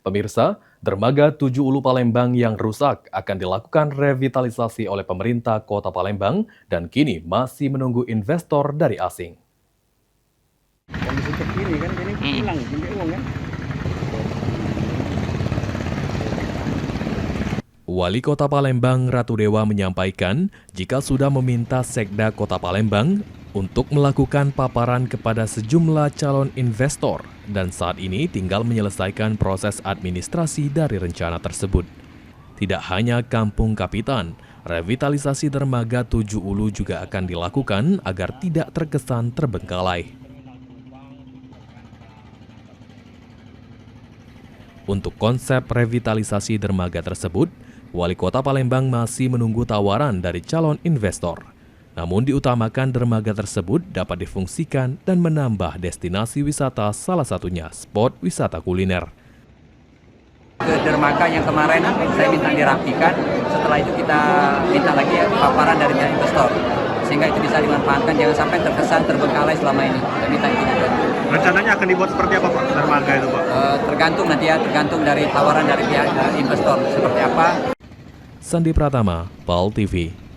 Pemirsa, dermaga Tujuh Ulu Palembang yang rusak akan dilakukan revitalisasi oleh pemerintah Kota Palembang dan kini masih menunggu investor dari asing. Kondisi terkini kan, jadi hilang, jadi uang kan. Wali Kota Palembang Ratu Dewa menyampaikan jika sudah meminta Sekda Kota Palembang untuk melakukan paparan kepada sejumlah calon investor dan saat ini tinggal menyelesaikan proses administrasi dari rencana tersebut. Tidak hanya Kampung Kapitan, revitalisasi dermaga Tujuh Ulu juga akan dilakukan agar tidak terkesan terbengkalai. Untuk konsep revitalisasi dermaga tersebut, Wali Kota Palembang masih menunggu tawaran dari calon investor. Namun diutamakan dermaga tersebut dapat difungsikan dan menambah destinasi wisata, salah satunya spot wisata kuliner. Ke dermaga yang kemarin saya minta dirapikan, setelah itu kita minta lagi paparan dari pihak investor. Sehingga itu bisa dimanfaatkan, jangan sampai terkesan terbengkalai selama ini. Saya minta itu juga. Rencananya akan dibuat seperti apa Pak, dermaga itu Pak? Tergantung nanti ya, tergantung dari tawaran dari pihak investor seperti apa. Sandi Pratama, PAL TV.